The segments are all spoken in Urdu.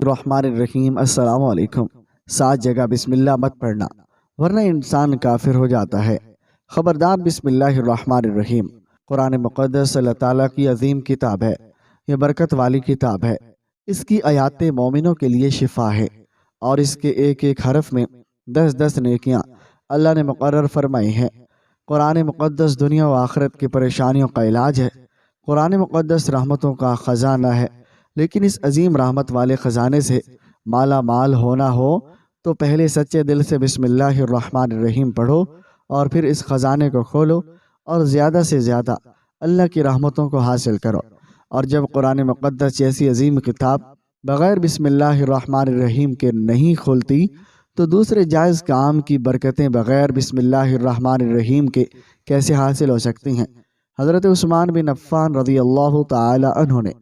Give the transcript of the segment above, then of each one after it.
الرحمن الرحیم۔ السلام علیکم۔ 7 جگہ بسم اللہ مت پڑھنا ورنہ انسان کافر ہو جاتا ہے۔ خبردار، بسم اللہ الرحمن الرحیم۔ قرآن مقدس اللہ تعالیٰ کی عظیم کتاب ہے، یہ برکت والی کتاب ہے۔ اس کی آیات مومنوں کے لیے شفا ہے، اور اس کے ایک ایک حرف میں 10 نیکیاں اللہ نے مقرر فرمائی ہیں۔ قرآن مقدس دنیا و آخرت کی پریشانیوں کا علاج ہے۔ قرآن مقدس رحمتوں کا خزانہ ہے، لیکن اس عظیم رحمت والے خزانے سے مالا مال ہونا ہو تو پہلے سچے دل سے بسم اللہ الرحمن الرحیم پڑھو، اور پھر اس خزانے کو کھولو اور زیادہ سے زیادہ اللہ کی رحمتوں کو حاصل کرو۔ اور جب قرآن مقدس جیسی عظیم کتاب بغیر بسم اللہ الرحمن الرحیم کے نہیں کھولتی تو دوسرے جائز کام کی برکتیں بغیر بسم اللہ الرحمن الرحیم کے کیسے حاصل ہو سکتی ہیں؟ حضرت عثمان بن عفان رضی اللہ تعالی عنہ نے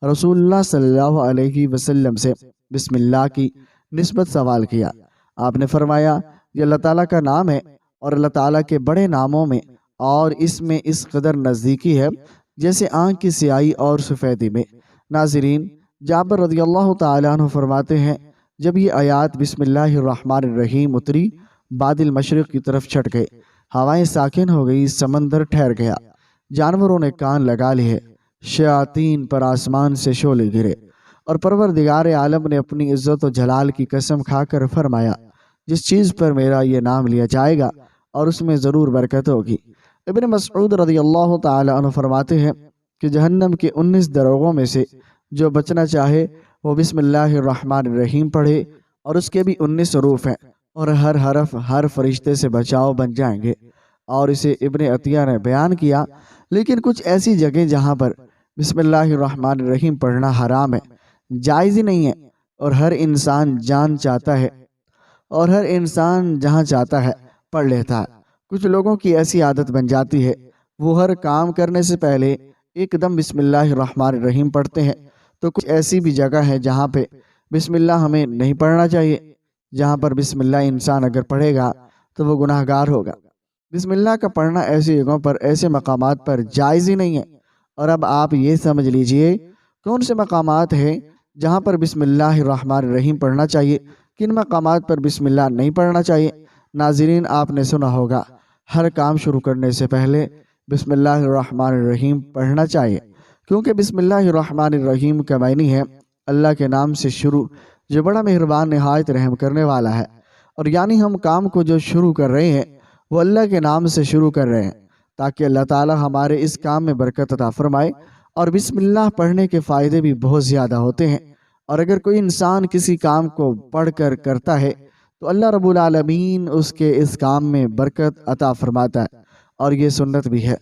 رسول اللہ صلی اللہ علیہ وسلم سے بسم اللہ کی نسبت سوال کیا۔ آپ نے فرمایا، یہ اللہ تعالیٰ کا نام ہے، اور اللہ تعالیٰ کے بڑے ناموں میں اور اس میں اس قدر نزدیکی ہے جیسے آنکھ کی سیاہی اور سفیدی میں۔ ناظرین، جابر رضی اللہ تعالیٰ عنہ فرماتے ہیں، جب یہ آیات بسم اللہ الرحمن الرحیم اتری، بادل مشرق کی طرف چھٹ گئے، ہوائیں ساکن ہو گئی، سمندر ٹھہر گیا، جانوروں نے کان لگا لیے، شیاطین پر آسمان سے شعلے گرے، اور پروردگار عالم نے اپنی عزت و جلال کی قسم کھا کر فرمایا، جس چیز پر میرا یہ نام لیا جائے گا اور اس میں ضرور برکت ہوگی۔ ابن مسعود رضی اللہ تعالی عنہ فرماتے ہیں کہ جہنم کے 19 دروغوں میں سے جو بچنا چاہے وہ بسم اللہ الرحمن الرحیم پڑھے، اور اس کے بھی 19 حروف ہیں، اور ہر حرف ہر فرشتے سے بچاؤ بن جائیں گے۔ اور اسے ابن عطیہ نے بیان کیا، لیکن کچھ ایسی جگہیں جہاں پر بسم اللہ الرحمن الرحیم پڑھنا حرام ہے، جائز ہی نہیں ہے، اور ہر انسان جہاں چاہتا ہے پڑھ لیتا ہے۔ کچھ لوگوں کی ایسی عادت بن جاتی ہے، وہ ہر کام کرنے سے پہلے ایک دم بسم اللہ الرحمن الرحیم پڑھتے ہیں۔ تو کچھ ایسی بھی جگہ ہے جہاں پہ بسم اللہ ہمیں نہیں پڑھنا چاہیے، جہاں پر بسم اللہ انسان اگر پڑھے گا تو وہ گناہ گار ہوگا۔ بسم اللہ کا پڑھنا ایسی جگہوں پر، ایسے مقامات پر جائز ہی نہیں ہے۔ اور اب آپ یہ سمجھ لیجئے کون سے مقامات ہیں جہاں پر بسم اللہ الرحمن الرحیم پڑھنا چاہیے، کن مقامات پر بسم اللہ نہیں پڑھنا چاہیے۔ ناظرین، آپ نے سنا ہوگا ہر کام شروع کرنے سے پہلے بسم اللہ الرحمن الرحیم پڑھنا چاہیے، کیونکہ بسم اللہ الرحمن الرحیم کا معنی ہے اللہ کے نام سے شروع، جو بڑا مہربان نہایت رحم کرنے والا ہے۔ اور یعنی ہم کام کو جو شروع کر رہے ہیں وہ اللہ کے نام سے شروع کر رہے ہیں، تاکہ اللہ تعالی ہمارے اس کام میں برکت عطا فرمائے۔ اور بسم اللہ پڑھنے کے فائدے بھی بہت زیادہ ہوتے ہیں، اور اگر کوئی انسان کسی کام کو پڑھ کر کرتا ہے تو اللہ رب العالمین اس کے اس کام میں برکت عطا فرماتا ہے، اور یہ سنت بھی ہے۔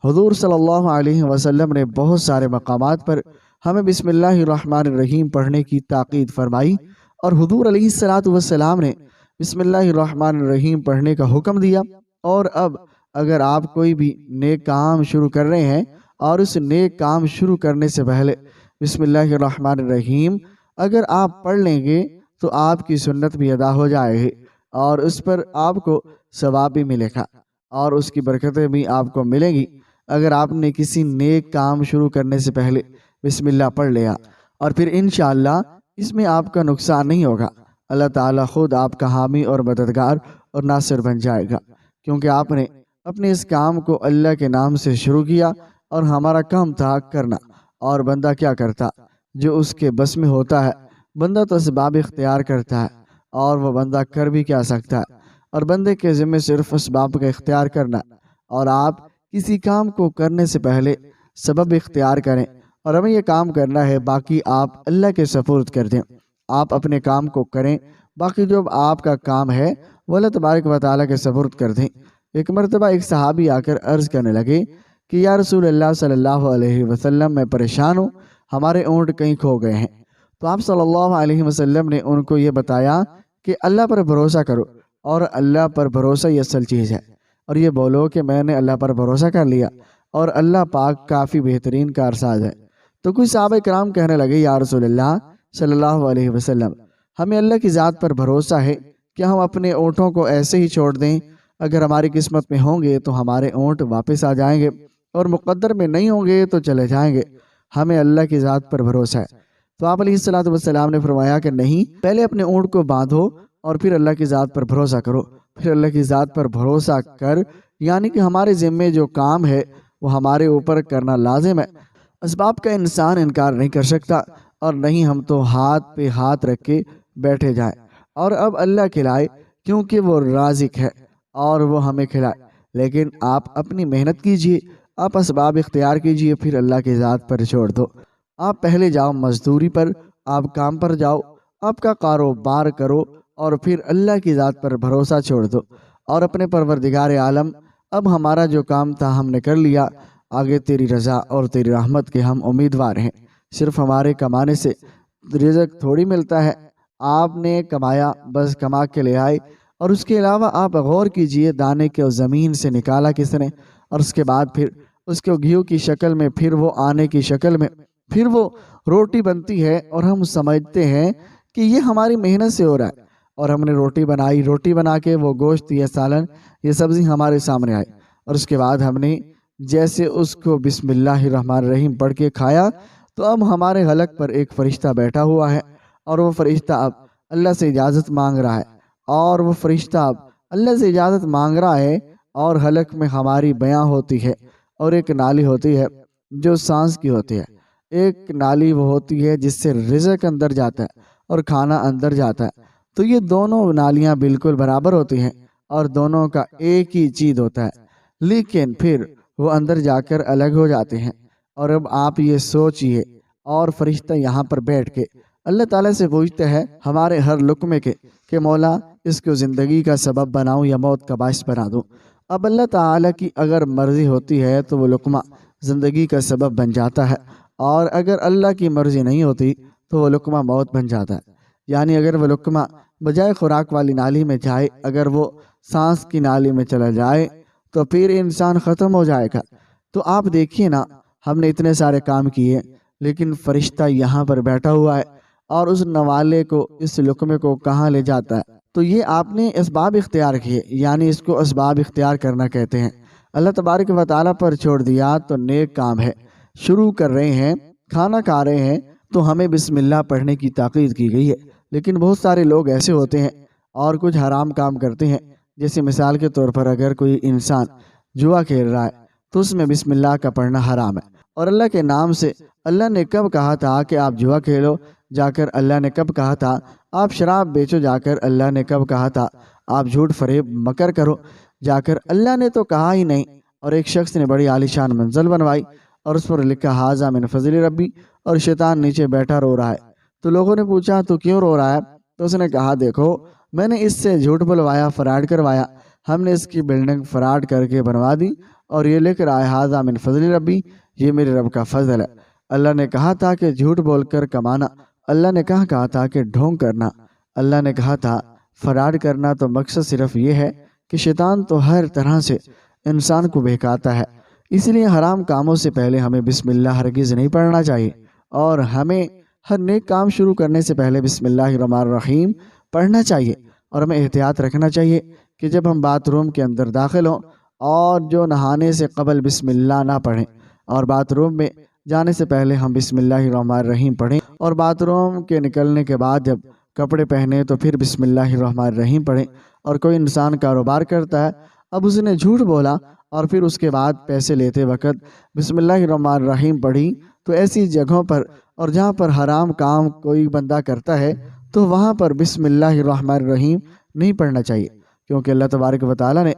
حضور صلی اللہ علیہ وسلم نے بہت سارے مقامات پر ہمیں بسم اللہ الرحمن الرحیم پڑھنے کی تاکید فرمائی، اور حضور علیہ السلام نے بسم اللہ الرحمن الرحیم پڑھنے کا حکم دیا۔ اور اب اگر آپ کوئی بھی نیک کام شروع کر رہے ہیں اور اس نیک کام شروع کرنے سے پہلے بسم اللہ الرحمن الرحیم اگر آپ پڑھ لیں گے تو آپ کی سنت بھی ادا ہو جائے گی، اور اس پر آپ کو ثواب بھی ملے گا، اور اس کی برکتیں بھی آپ کو ملیں گی۔ اگر آپ نے کسی نیک کام شروع کرنے سے پہلے بسم اللہ پڑھ لیا، اور پھر انشاءاللہ اس میں آپ کا نقصان نہیں ہوگا، اللہ تعالیٰ خود آپ کا حامی اور مددگار اور ناصر بن جائے گا، کیونکہ آپ نے اپنے اس کام کو اللہ کے نام سے شروع کیا، اور ہمارا کام تھا کرنا، اور بندہ کیا کرتا جو اس کے بس میں ہوتا ہے۔ بندہ تو اسباب اختیار کرتا ہے، اور وہ بندہ کر بھی کیا سکتا ہے، اور بندے کے ذمہ صرف اسباب کا اختیار کرنا۔ اور آپ کسی کام کو کرنے سے پہلے سبب اختیار کریں، اور ہمیں یہ کام کرنا ہے، باقی آپ اللہ کے سپرد کر دیں۔ آپ اپنے کام کو کریں، باقی جو آپ کا کام ہے وہ اللہ تبارک و تعالیٰ کے سپرد کر دیں۔ ایک مرتبہ ایک صحابی آ کر عرض کرنے لگے کہ یا رسول اللہ صلی اللہ علیہ وسلم، میں پریشان ہوں، ہمارے اونٹ کہیں کھو گئے ہیں۔ تو آپ صلی اللہ علیہ وسلم نے ان کو یہ بتایا کہ اللہ پر بھروسہ کرو، اور اللہ پر بھروسہ یہ اصل چیز ہے، اور یہ بولو کہ میں نے اللہ پر بھروسہ کر لیا، اور اللہ پاک کافی بہترین کارساز ہے۔ تو کچھ صحابہ کرام کہنے لگے، یا رسول اللہ صلی اللہ علیہ وسلم، ہمیں اللہ کی ذات پر بھروسہ ہے کہ ہم اپنے اونٹوں کو ایسے ہی چھوڑ دیں، اگر ہماری قسمت میں ہوں گے تو ہمارے اونٹ واپس آ جائیں گے، اور مقدر میں نہیں ہوں گے تو چلے جائیں گے، ہمیں اللہ کی ذات پر بھروسہ ہے۔ تو آپ علیہ الصلوۃ والسلام نے فرمایا کہ نہیں، پہلے اپنے اونٹ کو باندھو اور پھر اللہ کی ذات پر بھروسہ کرو۔ پھر اللہ کی ذات پر بھروسہ کر، یعنی کہ ہمارے ذمے جو کام ہے وہ ہمارے اوپر کرنا لازم ہے۔ اسباب کا انسان انکار نہیں کر سکتا، اور نہیں ہم تو ہاتھ پہ ہاتھ رکھ کے بیٹھے جائیں اور اب اللہ کھلائے، کیونکہ وہ رازق ہے اور وہ ہمیں کھلائے۔ لیکن آپ اپنی محنت کیجئے، آپ اسباب اختیار کیجئے، پھر اللہ کی ذات پر چھوڑ دو۔ آپ پہلے جاؤ مزدوری پر، آپ کام پر جاؤ، آپ کا کاروبار کرو، اور پھر اللہ کی ذات پر بھروسہ چھوڑ دو اور اپنے پروردگار عالم، اب ہمارا جو کام تھا ہم نے کر لیا، آگے تیری رضا اور تیری رحمت کے ہم امیدوار ہیں۔ صرف ہمارے کمانے سے رزق تھوڑی ملتا ہے، آپ نے کمایا، بس کما کے لے آئے، اور اس کے علاوہ آپ غور کیجئے دانے کو زمین سے نکالا کس نے، اور اس کے بعد پھر اس کو گھیو کی شکل میں، پھر وہ آنے کی شکل میں، پھر وہ روٹی بنتی ہے، اور ہم سمجھتے ہیں کہ یہ ہماری محنت سے ہو رہا ہے، اور ہم نے روٹی بنائی، روٹی بنا کے وہ گوشت یا سالن یہ سبزی ہمارے سامنے آئی، اور اس کے بعد ہم نے جیسے اس کو بسم اللہ الرحمن الرحیم پڑھ کے کھایا، تو اب ہمارے حلق پر ایک فرشتہ بیٹھا ہوا ہے، اور وہ فرشتہ اب اللہ سے اجازت مانگ رہا ہے، اور وہ فرشتہ اب اللہ سے اجازت مانگ رہا ہے، اور حلق میں ہماری بیاں ہوتی ہے، اور ایک نالی ہوتی ہے جو سانس کی ہوتی ہے، ایک نالی وہ ہوتی ہے جس سے رزق اندر جاتا ہے اور کھانا اندر جاتا ہے۔ تو یہ دونوں نالیاں بالکل برابر ہوتی ہیں، اور دونوں کا ایک ہی چیز ہوتا ہے، لیکن پھر وہ اندر جا کر الگ ہو جاتے ہیں۔ اور اب آپ یہ سوچئے، اور فرشتہ یہاں پر بیٹھ کے اللہ تعالیٰ سے پوچھتے ہیں ہمارے ہر لقمے کے کہ مولا اس کو زندگی کا سبب بناؤں یا موت کا باعث بنا دوں۔ اب اللہ تعالیٰ کی اگر مرضی ہوتی ہے تو وہ لقمہ زندگی کا سبب بن جاتا ہے، اور اگر اللہ کی مرضی نہیں ہوتی تو وہ لقمہ موت بن جاتا ہے۔ یعنی اگر وہ لقمہ بجائے خوراک والی نالی میں جائے، اگر وہ سانس کی نالی میں چلا جائے تو پھر انسان ختم ہو جائے گا۔ تو آپ دیکھیے نا، ہم نے اتنے سارے کام کیے، لیکن فرشتہ یہاں پر بیٹھا ہوا ہے، اور اس نوالے کو، اس لقمے کو کہاں لے جاتا ہے؟ تو یہ آپ نے اسباب اختیار کیے، یعنی اس کو اسباب اختیار کرنا کہتے ہیں۔ اللہ تبارک و تعالیٰ پر چھوڑ دیا تو نیک کام ہے۔ شروع کر رہے ہیں، کھانا کھا رہے ہیں، تو ہمیں بسم اللہ پڑھنے کی تاکید کی گئی ہے، لیکن بہت سارے لوگ ایسے ہوتے ہیں اور کچھ حرام کام کرتے ہیں۔ جیسے مثال کے طور پر اگر کوئی انسان جوا کھیل رہا ہے تو اس میں بسم اللہ کا پڑھنا حرام ہے، اور اللہ کے نام سے اللہ نے کب کہا تھا کہ آپ جوا کھیلو؟ جا کر اللہ نے کب کہا تھا آپ شراب بیچو؟ جا کر اللہ نے کب کہا تھا آپ جھوٹ فریب مکر کرو؟ جا کر اللہ نے تو کہا ہی نہیں۔ اور ایک شخص نے بڑی عالیشان منزل بنوائی اور اس پر لکھا ھذا من فضل ربی، اور شیطان نیچے بیٹھا رو رہا ہے۔ تو لوگوں نے پوچھا تو کیوں رو رہا ہے؟ تو اس نے کہا دیکھو، میں نے اس سے جھوٹ بلوایا، فراڈ کروایا، ہم نے اس کی بلڈنگ فراڈ کر کے بنوا دی، اور یہ لکھ رہا ہے ھذا من فضل ربی، یہ میرے رب کا فضل ہے۔ اللہ نے کہا تھا کہ جھوٹ بول کر کمانا، اللہ نے کہا تھا کہ ڈھونگ کرنا، اللہ نے کہا تھا فراڈ کرنا۔ تو مقصد صرف یہ ہے کہ شیطان تو ہر طرح سے انسان کو بہکاتا ہے، اس لیے حرام کاموں سے پہلے ہمیں بسم اللہ ہرگز نہیں پڑھنا چاہیے، اور ہمیں ہر نیک کام شروع کرنے سے پہلے بسم اللہ الرحمن الرحیم پڑھنا چاہیے، اور ہمیں احتیاط رکھنا چاہیے کہ جب ہم باتھ روم کے اندر داخل ہوں اور جو نہانے سے قبل بسم اللہ نہ پڑھیں، اور باتھ روم میں جانے سے پہلے ہم بسم اللہ الرحمن الرحیم پڑھیں، اور باتھ روم کے نکلنے کے بعد جب کپڑے پہنے تو پھر بسم اللہ الرحمن الرحیم پڑھیں۔ اور کوئی انسان کاروبار کرتا ہے، اب اس نے جھوٹ بولا اور پھر اس کے بعد پیسے لیتے وقت بسم اللہ الرحمن الرحیم پڑھی، تو ایسی جگہوں پر اور جہاں پر حرام کام کوئی بندہ کرتا ہے تو وہاں پر بسم اللہ الرحمن الرحیم نہیں پڑھنا چاہیے، کیونکہ اللہ تبارک و تعالیٰ نے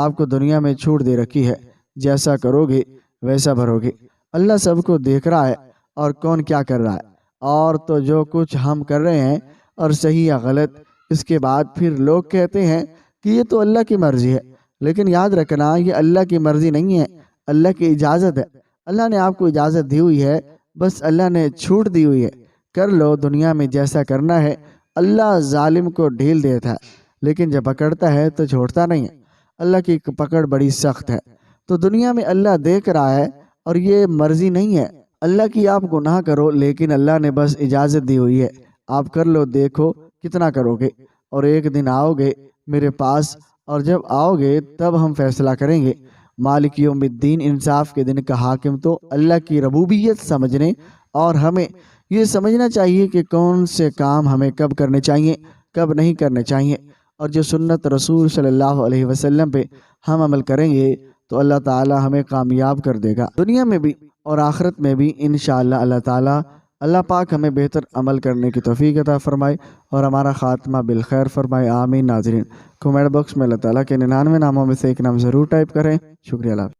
آپ کو دنیا میں چھوٹ دے رکھی ہے، جیسا کرو گے ویسا بھرو گے۔ اللہ سب کو دیکھ رہا ہے اور کون کیا کر رہا ہے، اور تو جو کچھ ہم کر رہے ہیں اور صحیح یا غلط، اس کے بعد پھر لوگ کہتے ہیں کہ یہ تو اللہ کی مرضی ہے، لیکن یاد رکھنا یہ اللہ کی مرضی نہیں ہے، اللہ کی اجازت ہے۔ اللہ نے آپ کو اجازت دی ہوئی ہے، بس اللہ نے چھوٹ دی ہوئی ہے، کر لو دنیا میں جیسا کرنا ہے۔ اللہ ظالم کو ڈھیل دیتا ہے، لیکن جب پکڑتا ہے تو چھوڑتا نہیں ہے۔ اللہ کی پکڑ بڑی سخت ہے۔ تو دنیا میں اللہ دیکھ رہا ہے، اور یہ مرضی نہیں ہے اللہ کی آپ گناہ کرو، لیکن اللہ نے بس اجازت دی ہوئی ہے، آپ کر لو، دیکھو کتنا کرو گے، اور ایک دن آؤ گے میرے پاس، اور جب آؤ گے تب ہم فیصلہ کریں گے۔ مالک یوم الدین، انصاف کے دن کا حاکم تو اللہ کی ربوبیت سمجھنے اور ہمیں یہ سمجھنا چاہیے کہ کون سے کام ہمیں کب کرنے چاہیے، کب نہیں کرنے چاہیے، اور جو سنت رسول صلی اللہ علیہ وسلم پہ ہم عمل کریں گے تو اللہ تعالی ہمیں کامیاب کر دے گا، دنیا میں بھی اور آخرت میں بھی انشاءاللہ۔ اللہ پاک ہمیں بہتر عمل کرنے کی توفیق عطا فرمائے اور ہمارا خاتمہ بالخیر فرمائے، آمین۔ ناظرین، کمنٹ باکس میں اللہ تعالیٰ کے 99 ناموں میں سے ایک نام ضرور ٹائپ کریں۔ شکریہ اللہ۔